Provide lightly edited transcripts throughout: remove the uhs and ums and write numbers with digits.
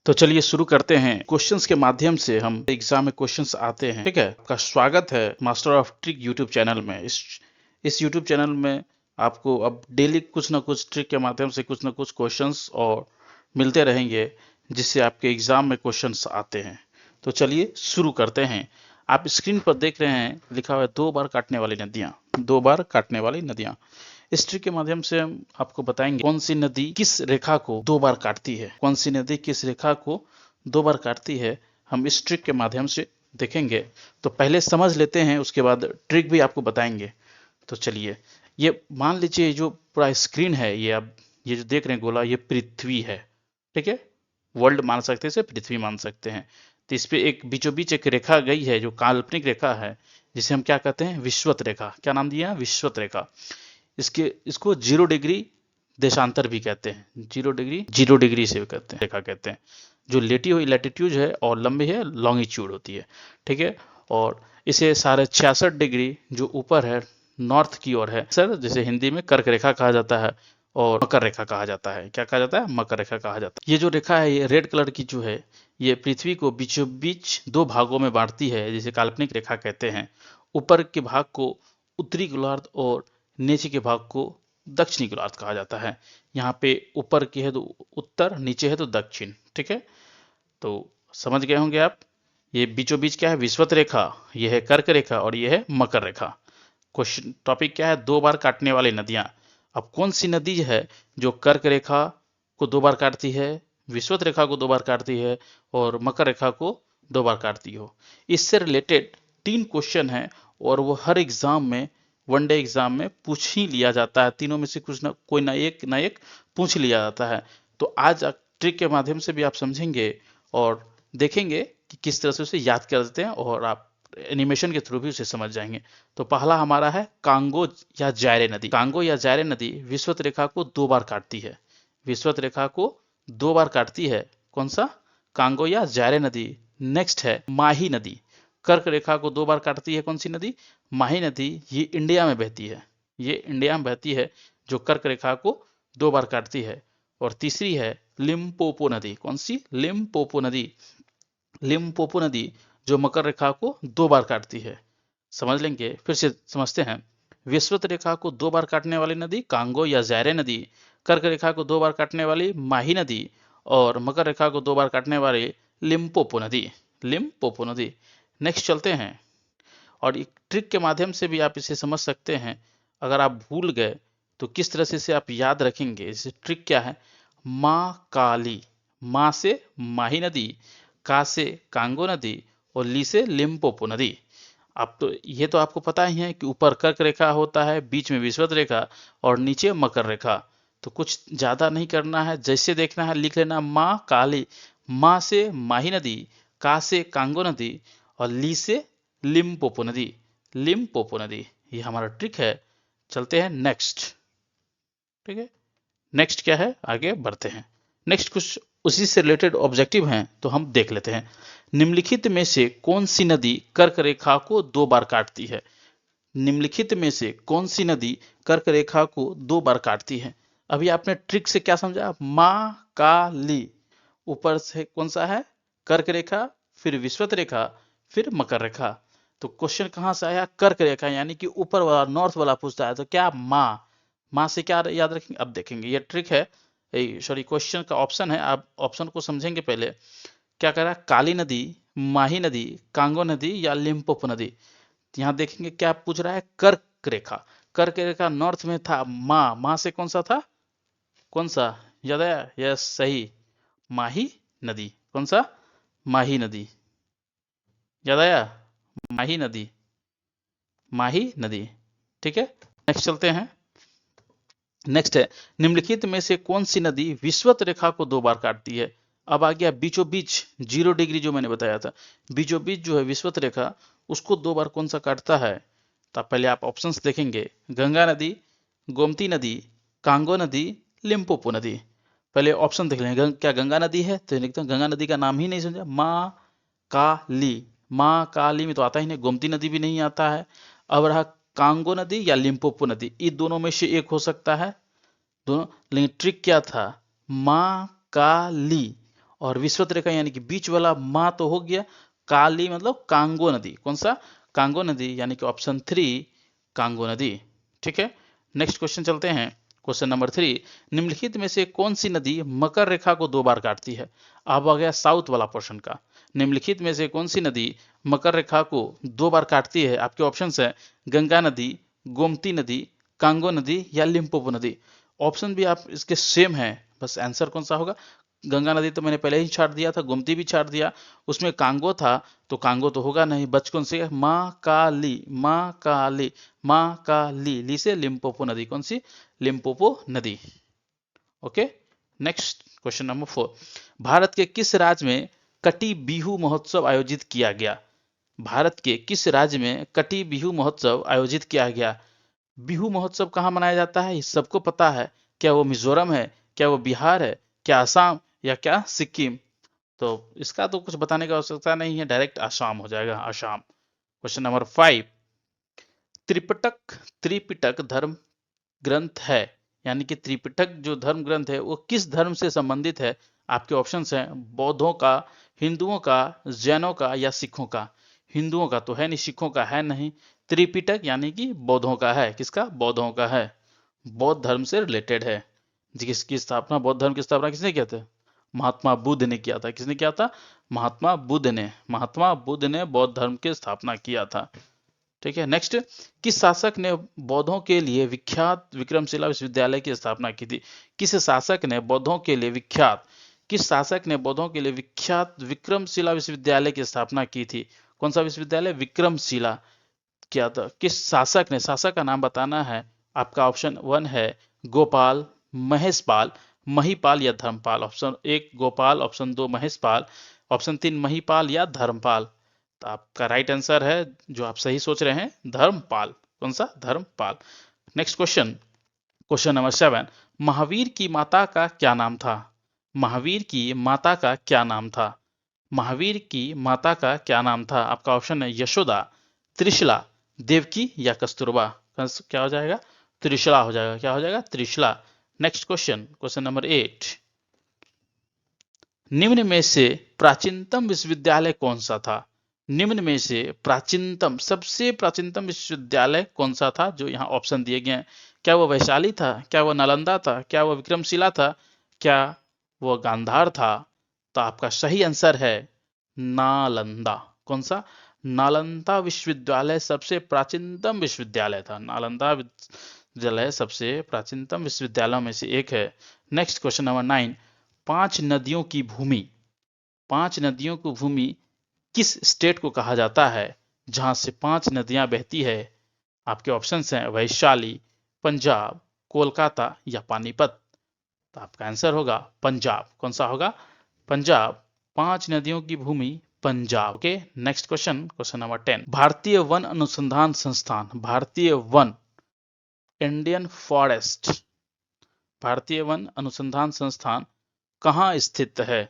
तो चलिए शुरू करते हैं। क्वेश्चंस के माध्यम से हम एग्जाम में क्वेश्चंस आते हैं। ठीक है, आपका स्वागत है master of trick YouTube channel में। इस यूट्यूब चैनल में आपको अब डेली कुछ ना कुछ ट्रिक के माध्यम से कुछ ना कुछ क्वेश्चंस और मिलते रहेंगे, जिससे आपके एग्जाम में क्वेश्चंस आते हैं। तो चलिए शुरू करते हैं। आप स्क्रीन पर देख रहे हैं लिखा हुआ है 2 बार काटने वाली नदियां। 2 बार काटने वाली नदियां। इस ट्रिक के माध्यम से हम आपको बताएंगे कौन सी नदी किस रेखा को 2 बार काटती है। कौन सी नदी किस रेखा को 2 बार काटती है, हम इस ट्रिक के माध्यम से देखेंगे। तो पहले समझ लेते हैं, उसके बाद ट्रिक भी आपको बताएंगे। तो चलिए, ये मान लीजिए जो पूरा स्क्रीन है, ये आप ये जो देख रहे हैं गोला, ये पृथ्वी है। ठीक है, वर्ल्ड मान सकते हैं, इसे पृथ्वी मान सकते हैं। तो इस पे एक बीचों बीच एक रेखा गई है, जो काल्पनिक रेखा है, जिसे हम क्या कहते हैं, विषुवत रेखा। क्या नाम दिया है? विषुवत रेखा। इसको 0 डिग्री देशांतर भी कहते हैं। 0 डिग्री से भी कहते हैं, रेखा कहते हैं। जो लेटी हुई लैटिट्यूड है और लंबी है लॉन्गिट्यूड होती है। ठीक है, और इसे 66.5 डिग्री जो ऊपर है नॉर्थ की ओर है सर, जिसे हिंदी में कर्क रेखा कहा जाता है और मकर रेखा कहा जाता है। क्या कहा जाता है? मकर रेखा कहा जाता है। ये जो रेखा है, ये रेड कलर की जो है, ये पृथ्वी को बीचों बीच 2 भागों में बांटती है, जिसे काल्पनिक रेखा कहते हैं। ऊपर के भाग को उत्तरी गोलार्ध और नीचे के भाग को दक्षिणी गोलार्ध कहा जाता है। यहाँ पे ऊपर की है तो उत्तर, नीचे है तो दक्षिण। ठीक है, तो समझ गए होंगे आप। ये बीचों बीच क्या है? विषुवत रेखा। ये है कर्क रेखा और ये है मकर रेखा। क्वेश्चन टॉपिक क्या है? 2 बार काटने वाली नदियां। अब कौन सी नदी है जो कर्क रेखा को 2 बार काटती है, विषुवत रेखा को 2 बार काटती है और मकर रेखा को 2 बार काटती हो? इससे रिलेटेड 3 क्वेश्चन है और वो हर एग्जाम में, वनडे एग्जाम में पूछ ही लिया जाता है। तीनों में से कुछ ना कोई ना एक पूछ लिया जाता है। तो आज ट्रिक के माध्यम से भी आप समझेंगे और देखेंगे कि किस तरह से उसे याद करते हैं, और आप एनिमेशन के थ्रू भी उसे समझ जाएंगे। तो पहला हमारा है कांगो या जायरे नदी। कांगो या जायरे नदी विषुवत रेखा को 2 बार काटती है। विषुवत रेखा को 2 बार काटती है। कौन सा? कांगो या जायरे नदी। नेक्स्ट है माही नदी। कर्क रेखा को 2 बार काटती है। कौन सी नदी? माही नदी। ये इंडिया में बहती है। ये इंडिया में बहती है, जो कर्क रेखा को 2 बार काटती है। और तीसरी है लिम्पोपो नदी। कौन सी? लिम्पोपो नदी। लिम्पोपो नदी जो मकर रेखा को 2 बार काटती है। समझ लेंगे, फिर से समझते हैं। विषुवत रेखा को 2 बार काटने वाली नदी कांगो या जायरे नदी, कर्क रेखा को 2 बार काटने वाली माही नदी, और मकर रेखा को 2 बार काटने वाली लिम्पोपो नदी। लिम्पोपो नदी। नेक्स्ट चलते हैं, और एक ट्रिक के माध्यम से भी आप इसे समझ सकते हैं। अगर आप भूल गए तो किस तरह से इसे आप याद रखेंगे? इसे ट्रिक क्या है? माँ काली। माँ से माही नदी, का से कांगो नदी और ली से लिम्पोपो नदी। अब तो ये तो आपको पता ही है कि ऊपर कर्क रेखा होता है, बीच में विषुवत रेखा और नीचे मकर रेखा। तो कुछ ज्यादा नहीं करना है, जैसे देखना है लिख लेना माँ काली। माँ से माही नदी, का से कांगो नदी और ली से लिम्पोपो नदी। लिम्पोपो नदी, ये हमारा ट्रिक है। चलते हैं नेक्स्ट। ठीक है, नेक्स्ट क्या है, आगे बढ़ते हैं। नेक्स्ट कुछ उसी से रिलेटेड ऑब्जेक्टिव हैं, तो हम देख लेते हैं। निम्नलिखित में से कौन सी नदी कर्क रेखा को 2 बार काटती है? निम्नलिखित में से कौन सी नदी कर्क रेखा को 2 बार काटती है? अभी आपने ट्रिक से क्या समझा? माँ काली। ऊपर से कौन सा है? कर्क रेखा, फिर विषुवत रेखा, फिर मकर रेखा। तो क्वेश्चन कहां से आया? कर्क रेखा, यानी कि ऊपर वाला नॉर्थ वाला पूछता है। तो क्या? माँ। माँ से क्या याद रखेंगे? अब देखेंगे, ये ट्रिक है, सॉरी क्वेश्चन का ऑप्शन है। आप ऑप्शन को समझेंगे पहले। क्या कह रहा है? काली नदी, माही नदी, कांगो नदी या लिम्पोपो नदी। यहाँ देखेंगे क्या पूछ रहा है? कर्क रेखा। कर्क रेखा नॉर्थ में था। माँ, माँ से कौन सा था? कौन सा याद आया? यस, सही, माही नदी। कौन सा? माही नदी। याद आया? माही नदी, माही नदी। ठीक है, नेक्स्ट चलते हैं। नेक्स्ट है, निम्नलिखित में से कौन सी नदी विषुवत रेखा को 2 बार काटती है? अब आ गया बीचों बीच 0 डिग्री, जो मैंने बताया था। बीचों बीच जो है विषुवत रेखा, उसको 2 बार कौन सा काटता है? तो पहले आप ऑप्शंस देखेंगे। गंगा नदी, गोमती नदी, कांगो नदी, लिम्पोपो नदी। पहले ऑप्शन देख लेंगे। क्या गंगा नदी है? तो लिखते हैं, गंगा नदी का नाम ही नहीं समझा। माँ काली, माँ काली में तो आता ही नहीं। गोमती नदी भी नहीं आता है। अब रहा कांगो नदी या लिम्पोपो नदी। इन दोनों में से एक हो सकता है, दोनों। लेकिन ट्रिक क्या था? माँ काली। और विषुवत रेखा यानी कि बीच वाला मा तो हो गया, काली मतलब कांगो नदी, कौन सा, कांगो नदी, यानी कि ऑप्शन 3 कांगो नदी। ठीक है, नेक्स्ट क्वेश्चन चलते हैं। क्वेश्चन नंबर 3, निम्नलिखित में से कौन सी नदी मकर रेखा को 2 बार काटती है। अब आ गया साउथ वाला पोर्शन का। निम्नलिखित में से कौन सी नदी मकर रेखा को 2 बार काटती है। आपके ऑप्शन है गंगा नदी, गोमती नदी, कांगो नदी या लिम्पोपो नदी। ऑप्शन भी आप इसके सेम है, बस आंसर कौन सा होगा। गंगा नदी तो मैंने पहले ही छाट दिया था, गोमती भी छाट दिया, उसमें कांगो था तो कांगो तो होगा नहीं, बच कौन सी, माँ काली, माँ काली, माँ काली, ली से लिम्पोपो नदी, कौन सी, लिम्पोपो नदी। Okay, next question number 4, Bharat के किस राज्य में कटी बिहू महोत्सव आयोजित किया गया। भारत के किस राज्य में कटी बिहू महोत्सव आयोजित किया गया। बिहू महोत्सव कहाँ मनाया जाता है, ये सबको पता है। क्या वो मिजोरम है, क्या वो बिहार है, क्या असम या क्या सिक्किम। तो इसका तो कुछ बताने की आवश्यकता नहीं है, डायरेक्ट असम हो जाएगा, असम। क्वेश्चन नंबर 5, त्रिपिटक, त्रिपिटक धर्म ग्रंथ है, यानी कि त्रिपिटक जो धर्म ग्रंथ है वो किस धर्म से संबंधित है। आपके ऑप्शंस हैं बौद्धों का, हिंदुओं का, जैनों का या सिखों का। हिंदुओं का तो है नहीं, सिखों का है नहीं, त्रिपिटक यानी कि बौद्धों का है। किसका, बौद्धों का है, बौद्ध धर्म से रिलेटेड है। जिसकी स्थापना, बौद्ध धर्म की स्थापना किसने किया था, महात्मा बुद्ध ने किया था। किसने किया था, महात्मा बुद्ध ने, महात्मा बुद्ध ने बौद्ध धर्म की स्थापना किया था। ठीक है, नेक्स्ट, किस शासक ने बौद्धों के लिए विख्यात विक्रमशिला विश्वविद्यालय की स्थापना की थी। किस शासक ने बौद्धों के लिए विख्यात, किस शासक ने बौद्धों के लिए विख्यात विक्रमशिला विश्वविद्यालय की स्थापना की थी। कौन सा विश्वविद्यालय, विक्रमशिला किया था। किस शासक ने, शासक का नाम बताना है। आपका ऑप्शन 1 है गोपाल, महेशपाल, महिपाल या Dharmpal. Option 1 Gopal, option 2 Maheshpal, option 3 Mahipal या धर्मपाल। तो आपका राइट आंसर है, जो आप सही सोच रहे हैं, धर्मपाल। कौन सा, Dharmpal. Next question, question number 7, Mahavir की माता का क्या नाम था। महावीर की माता का क्या नाम था। महावीर की माता का क्या नाम था। आपका ऑप्शन है यशोदा, त्रिशला, देवकी या कस्तूरबा। क्या हो जाएगा, त्रिशला हो जाएगा। क्या हो जाएगा, Trishala. Next question, question number 8, निम्न में से प्राचीनतम विश्वविद्यालय कौन सा था। निम्न में से प्राचीनतम, सबसे प्राचीनतम विश्वविद्यालय कौन सा था, जो यहाँ ऑप्शन दिए गए हैं। क्या वो वैशाली था, क्या वो नालंदा था, क्या वो विक्रमशिला था, क्या वो गांधार था। तो आपका सही आंसर है नालंदा। कौन सा, नालंदा विश्वविद्यालय सबसे प्राचीनतम विश्वविद्यालय था। नालंदा विश्वविद्यालय सबसे प्राचीनतम विश्वविद्यालयों में से एक है। नेक्स्ट क्वेश्चन नंबर 9, 5 नदियों की भूमि, 5 नदियों की भूमि किस स्टेट को कहा जाता है, जहां से 5 नदियां बहती है। आपके ऑप्शंस हैं वैशाली, पंजाब, कोलकाता या पानीपत। तो आपका आंसर होगा पंजाब। कौन सा होगा, पंजाब। 5 नदियों की भूमि Punjab. Okay, next question, question number 10, भारतीय वन अनुसंधान संस्थान, भारतीय वन, इंडियन फॉरेस्ट, भारतीय वन अनुसंधान संस्थान कहाँ स्थित है।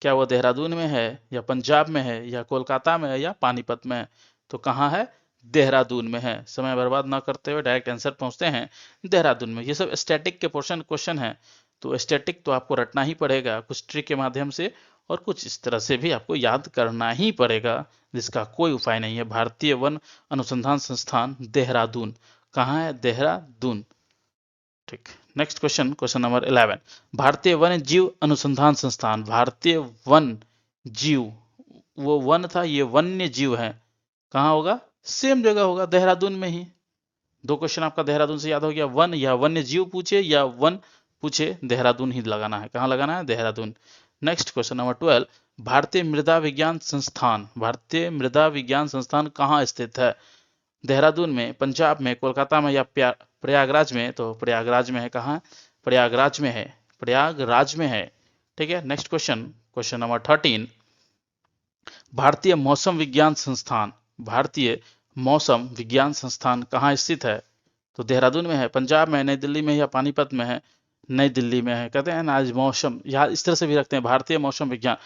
क्या वो देहरादून में है, या पंजाब में है, या कोलकाता में है, या पानीपत में है। तो कहाँ है, देहरादून में है। समय बर्बाद ना करते हुए डायरेक्ट आंसर पहुंचते हैं, देहरादून में। ये सब स्टैटिक के पोर्शन क्वेश्चन है, तो स्टैटिक तो आपको रटना ही पड़ेगा, कुछ ट्रिक के माध्यम से और कुछ इस तरह से भी आपको याद करना ही पड़ेगा, जिसका कोई उपाय नहीं है। भारतीय वन अनुसंधान संस्थान देहरादून, कहाँ है, देहरादून। ठीक, नेक्स्ट क्वेश्चन, क्वेश्चन नंबर 11, भारतीय वन्य जीव अनुसंधान संस्थान, भारतीय वन जीव, वो वन था, ये वन्य जीव है, कहाँ होगा, सेम जगह होगा, देहरादून में ही। 2 क्वेश्चन आपका देहरादून से याद हो गया, वन या वन्य जीव पूछे या वन पूछे, देहरादून ही लगाना है। कहाँ लगाना है, देहरादून। नेक्स्ट क्वेश्चन नंबर 12, भारतीय मृदा विज्ञान संस्थान, भारतीय मृदा विज्ञान संस्थान कहाँ स्थित है। देहरादून में, पंजाब में, कोलकाता में या प्रयागराज में। तो प्रयागराज में है। कहाँ, प्रयागराज में है, प्रयागराज में है। ठीक है, नेक्स्ट क्वेश्चन, क्वेश्चन नंबर 13, भारतीय मौसम विज्ञान संस्थान, भारतीय मौसम विज्ञान संस्थान कहाँ स्थित है। तो देहरादून में है, पंजाब में, नई दिल्ली में या पानीपत में है। नई दिल्ली में है। कहते हैं ना आज मौसम, यहाँ इस तरह से भी रखते हैं, भारतीय मौसम विज्ञान,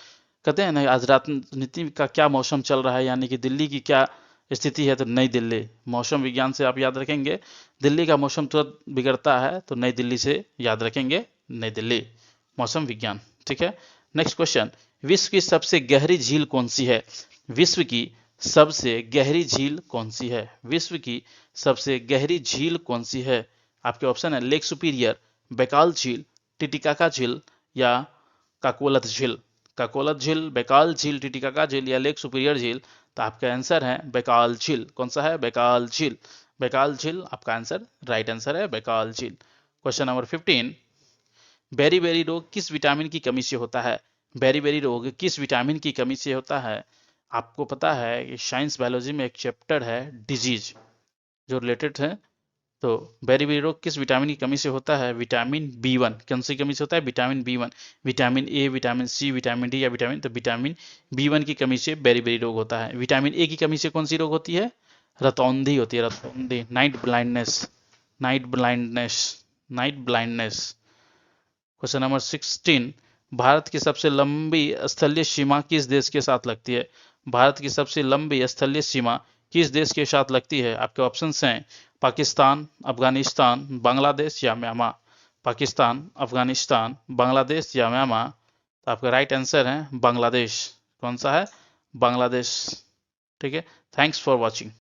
कहते हैं ना आज राजनीति का क्या मौसम चल रहा है, यानी कि दिल्ली की क्या स्थिति है, तो नई दिल्ली। मौसम विज्ञान से आप याद रखेंगे, दिल्ली का मौसम तुरंत बिगड़ता है, तो नई दिल्ली से याद रखेंगे, नई दिल्ली, मौसम विज्ञान। ठीक है, नेक्स्ट क्वेश्चन, विश्व की सबसे गहरी झील कौन सी है? विश्व की सबसे गहरी झील कौन सी है? विश्व की सबसे गहरी झील कौन सी है? आपके ऑप्शन है लेक सुपीरियर, बैकाल झील, टिटिकाका झील या काकोलत झील। काकोलत झील, बैकाल झील, टिटिकाका झील या लेक सुपीरियर झील। तो आपका आंसर है बैकाल झील। कौन सा है? बैकाल झील। बैकाल झील आपका आंसर, राइट आंसर है बैकाल झील। क्वेश्चन नंबर 15, बेरी-बेरी रोग किस विटामिन की कमी से होता है? बेरी-बेरी रोग किस विटामिन की कमी से होता है? आपको पता है कि साइंस बायोलॉजी में एक चैप्टर है डिजीज जो रिलेटेड है। तो बेरी-बेरी रोग किस विटामिन की कमी से होता है? Vitamin B one. कौन सी कमी से होता है? Vitamin B one. Vitamin A, vitamin C, vitamin D या विटामिन, तो विटामिन बी1 की कमी से बेरी-बेरी रोग होता है। विटामिन ए की कमी से कौन सी रोग होती है? रतौंधी होती है, रतौंधी, night blindness, night blindness, night blindness. Question number 16, Bharat की सबसे लंबी स्थलीय सीमा किस देश के साथ लगती है? भारत की सबसे लंबी स्थलीय सीमा किस देश के साथ लगती है? आपके ऑप्शंस हैं पाकिस्तान, अफगानिस्तान, बांग्लादेश या म्यांमार। पाकिस्तान, अफगानिस्तान, बांग्लादेश या म्यांमार। तो आपका राइट आंसर है बांग्लादेश। कौन सा है? बांग्लादेश। ठीक है, थैंक्स फॉर वॉचिंग।